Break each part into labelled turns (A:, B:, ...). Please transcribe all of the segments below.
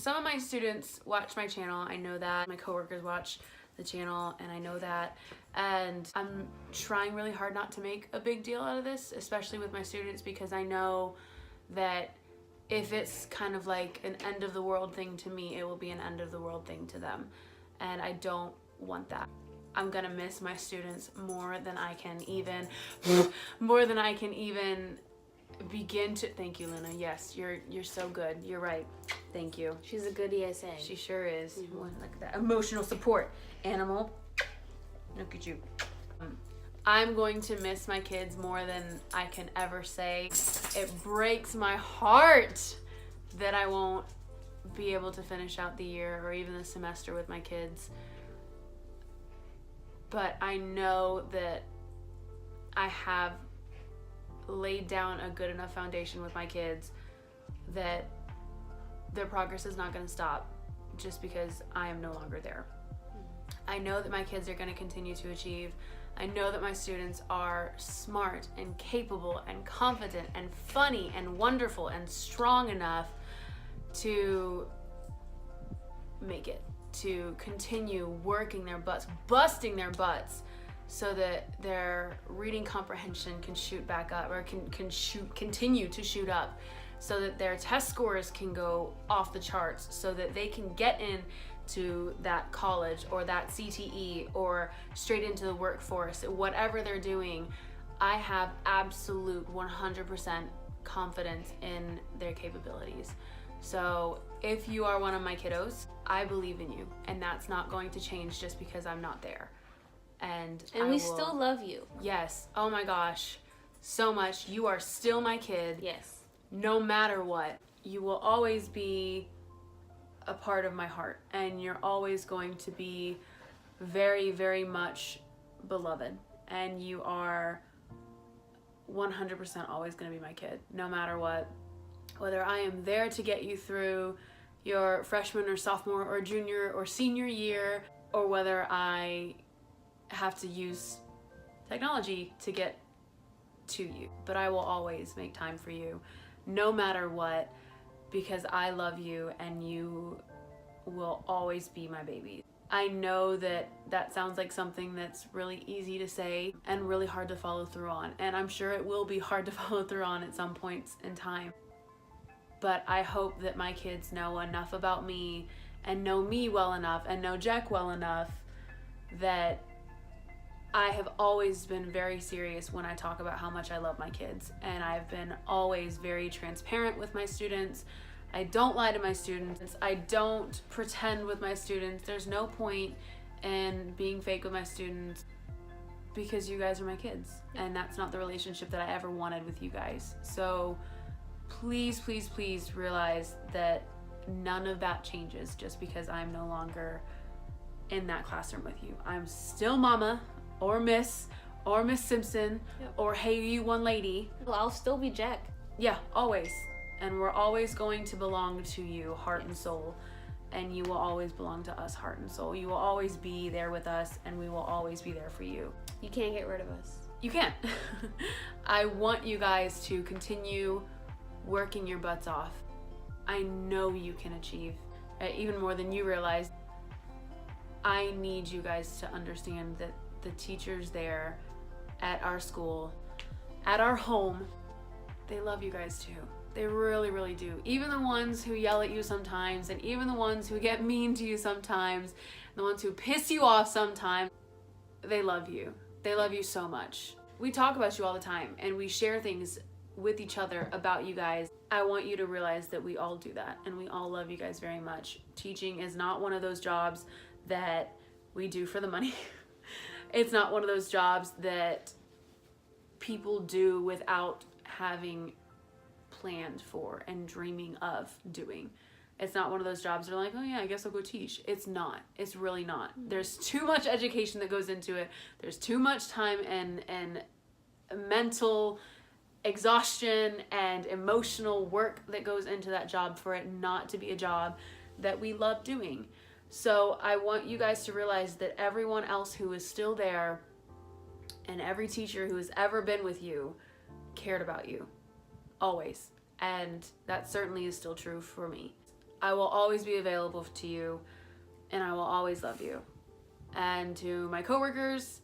A: some of my students watch my channel. I know that. My coworkers watch the channel, and I know that. And I'm trying really hard not to make a big deal out of this, especially with my students, because I know that if it's kind of like an end of the world thing to me, it will be an end of the world thing to them. And I don't want that. I'm gonna miss my students more than I can even begin to. Thank you, Luna. Yes, you're so good. You're right. Thank you.
B: She's a good ESA.
A: She sure is. Like that emotional support animal. Look at you. I'm going to miss my kids more than I can ever say. It breaks my heart that I won't be able to finish out the year or even the semester with my kids. But I know that I have laid down a good enough foundation with my kids that their progress is not going to stop just because I am no longer there. I know that my kids are going to continue to achieve. I know that my students are smart and capable and confident and funny and wonderful and strong enough to make it, to continue working their butts, busting their butts, so that their reading comprehension can shoot back up, or continue to shoot up, so that their test scores can go off the charts, so that they can get into that college or that CTE or straight into the workforce. Whatever they're doing, I have absolute 100% confidence in their capabilities. So if you are one of my kiddos, I believe in you, and that's not going to change just because I'm not there. And
B: we still love you.
A: Yes. Oh my gosh. So much. You are still my kid.
B: Yes.
A: No matter what. You will always be a part of my heart, and you're always going to be very, very much beloved. And you are 100% always going to be my kid, no matter what. Whether I am there to get you through your freshman or sophomore or junior or senior year, or whether I have to use technology to get to you. But I will always make time for you, no matter what, because I love you and you will always be my baby. I know that that sounds like something that's really easy to say and really hard to follow through on, and I'm sure it will be hard to follow through on at some points in time. But I hope that my kids know enough about me and know me well enough and know Jack well enough that I have always been very serious when I talk about how much I love my kids. And I've been always very transparent with my students. I don't lie to my students. I don't pretend with my students. There's no point in being fake with my students, because you guys are my kids. And that's not the relationship that I ever wanted with you guys. So please, please, please realize that none of that changes just because I'm no longer in that classroom with you. I'm still Mama or Miss Simpson, yep, or Hey You One Lady.
B: Well, I'll still be Jack.
A: Yeah, always. And we're always going to belong to you, heart and soul. And you will always belong to us, heart and soul. You will always be there with us, and we will always be there for you.
B: You can't get rid of us.
A: You can't. I want you guys to continue working your butts off. I know you can achieve even more than you realize. I need you guys to understand that the teachers there at our school, at our home, they love you guys too. They really, really do. Even the ones who yell at you sometimes, and even the ones who get mean to you sometimes, the ones who piss you off sometimes, they love you. They love you so much. We talk about you all the time, and we share things with each other about you guys. I want you to realize that we all do that, and we all love you guys very much. Teaching is not one of those jobs that we do for the money. It's not one of those jobs that people do without having planned for and dreaming of doing. It's not one of those jobs that are like, oh yeah, I guess I'll go teach. It's not. It's really not. There's too much education that goes into it. There's too much time and mental exhaustion and emotional work that goes into that job for it not to be a job that we love doing. So I want you guys to realize that everyone else who is still there and every teacher who has ever been with you cared about you, always. And that certainly is still true for me. I will always be available to you, and I will always love you. And to my coworkers,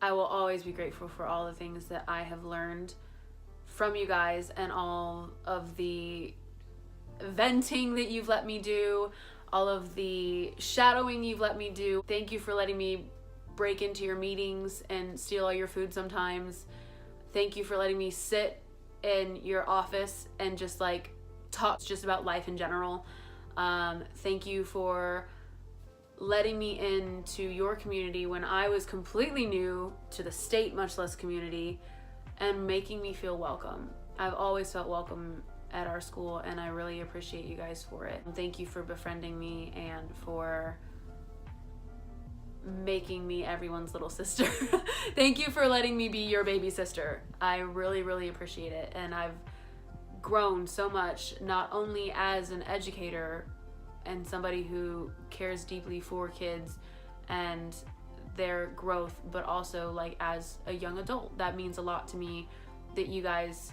A: I will always be grateful for all the things that I have learned from you guys and all of the venting that you've let me do, all of the shadowing you've let me do. Thank you for letting me break into your meetings and steal all your food sometimes. Thank you for letting me sit in your office and just like talk just about life in general. Thank you for letting me into your community when I was completely new to the state, much less community, and making me feel welcome. I've always felt welcome at our school, and I really appreciate you guys for it. Thank you for befriending me and for making me everyone's little sister. Thank you for letting me be your baby sister. I really, really appreciate it. And I've grown so much, not only as an educator and somebody who cares deeply for kids and their growth, but also like as a young adult. That means a lot to me that you guys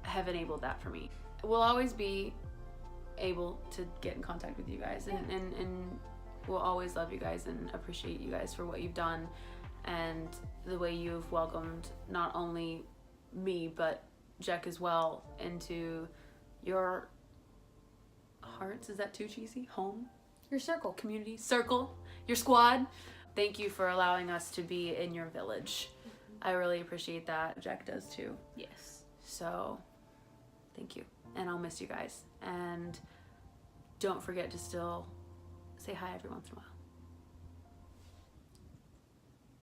A: have enabled that for me. We'll always be able to get in contact with you guys, and we'll always love you guys and appreciate you guys for what you've done and the way you've welcomed not only me but Jack as well into your hearts. Is that too cheesy? Home?
B: Your circle.
A: Community? Circle? Your squad? Thank you for allowing us to be in your village. I really appreciate that. Jack does too.
B: Yes.
A: So, thank you. And I'll miss you guys. And don't forget to still say hi every once in a while.